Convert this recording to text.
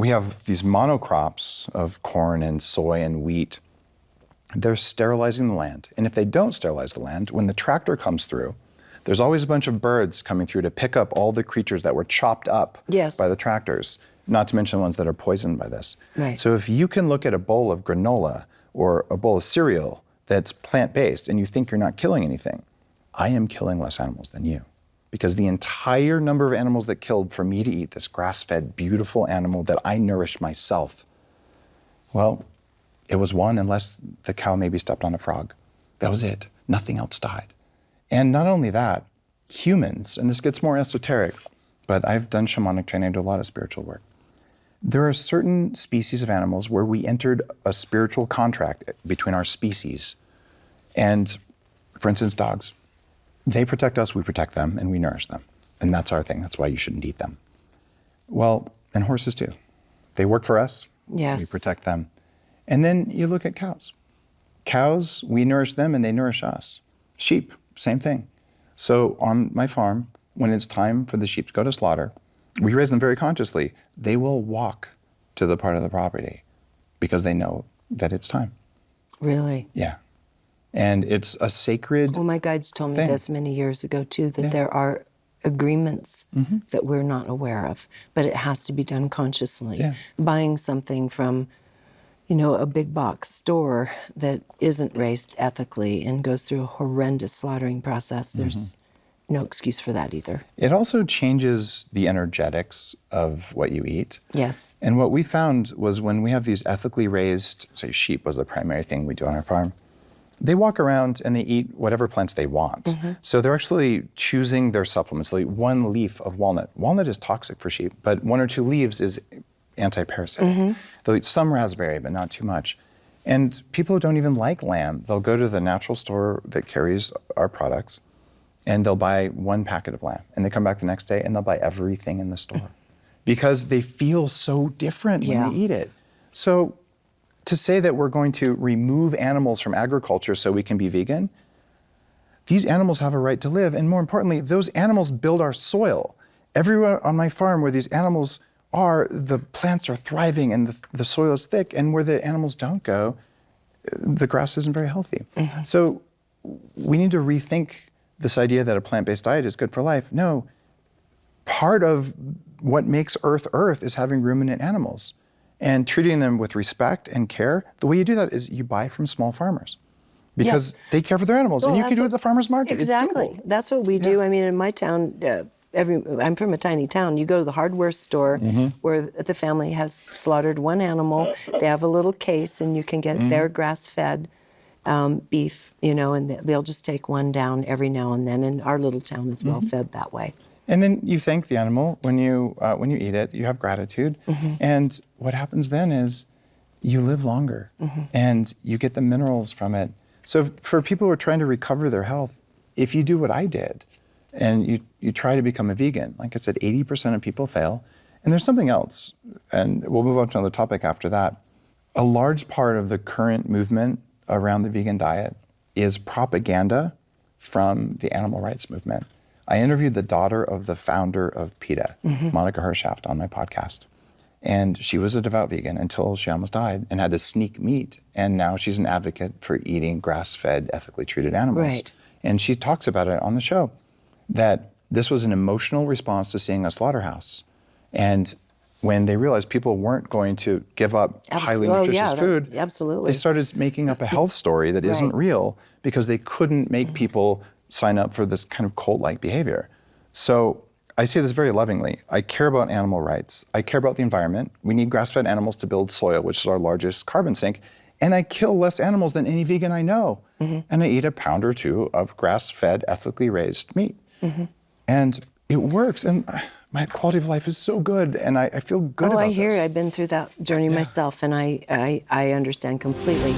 we have these monocrops of corn and soy and wheat. They're sterilizing the land. And if they don't sterilize the land, when the tractor comes through, there's always a bunch of birds coming through to pick up all the creatures that were chopped up by the tractors, not to mention the ones that are poisoned by this. Right. So if you can look at a bowl of granola or a bowl of cereal that's plant-based and you think you're not killing anything, I am killing less animals than you. Because the entire number of animals that killed for me to eat this grass-fed, beautiful animal that I nourished myself, well, it was one unless the cow maybe stepped on a frog. That was it. Nothing else died. And not only that, humans, and this gets more esoteric, but I've done shamanic training, I do a lot of spiritual work. There are certain species of animals where we entered a spiritual contract between our species. And for instance, dogs. They protect us, we protect them, and we nourish them. And that's our thing. That's why you shouldn't eat them. Well, and horses too. They work for us. Yes. We protect them. And then you look at cows. Cows, we nourish them and they nourish us. Sheep, same thing. So on my farm, when it's time for the sheep to go to slaughter, we raise them very consciously. They will walk to the part of the property because they know that it's time. Really? Yeah. And it's a sacred Well, my guides told me thing. this many years ago too, that there are agreements that we're not aware of, but it has to be done consciously. Yeah. Buying something from, you know, a big box store that isn't raised ethically and goes through a horrendous slaughtering process, there's no excuse for that either. It also changes the energetics of what you eat. Yes. And what we found was when we have these ethically raised, say sheep was the primary thing we do on our farm, they walk around and they eat whatever plants they want. So they're actually choosing their supplements. Like one leaf of walnut. Walnut is toxic for sheep, but 1 or 2 leaves is anti-parasitic. They'll eat some raspberry, but not too much. And people who don't even like lamb, they'll go to the natural store that carries our products and they'll buy 1 packet of lamb. And they come back the next day and they'll buy everything in the store because they feel so different when they eat it. So to say that we're going to remove animals from agriculture so we can be vegan, these animals have a right to live. And more importantly, those animals build our soil. Everywhere on my farm where these animals are, the plants are thriving and the soil is thick. And where the animals don't go, the grass isn't very healthy. So we need to rethink this idea that a plant-based diet is good for life. No, part of what makes Earth Earth is having ruminant animals and treating them with respect and care. The way you do that is you buy from small farmers because they care for their animals. Well, and you can do it at the farmer's market. Exactly. It's doable. That's what we do. I mean, in my town, I'm from a tiny town. You go to the hardware store where the family has slaughtered 1 animal. They have a little case and you can get their grass-fed beef, you know, and they'll just take 1 down every now and then. And our little town is well fed that way. And then you thank the animal when you eat it. You have gratitude. And what happens then is you live longer and you get the minerals from it. So for people who are trying to recover their health, if you do what I did and you try to become a vegan, like I said, 80% of people fail. And there's something else, and we'll move on to another topic after that. A large part of the current movement around the vegan diet is propaganda from the animal rights movement. I interviewed the daughter of the founder of PETA, Monica Hershaft, on my podcast. And she was a devout vegan until she almost died and had to sneak meat. And now she's an advocate for eating grass-fed, ethically treated animals. Right. And she talks about it on the show, that this was an emotional response to seeing a slaughterhouse. And when they realized people weren't going to give up highly nutritious food, they started making up a health story that isn't real because they couldn't make people sign up for this kind of cult-like behavior. So I say this very lovingly. I care about animal rights. I care about the environment. We need grass-fed animals to build soil, which is our largest carbon sink. And I kill less animals than any vegan I know. And I eat a pound or 2 of grass-fed, ethically raised meat. And it works. And my quality of life is so good. And I feel good about this. I hear you. I've been through that journey myself, and I understand completely.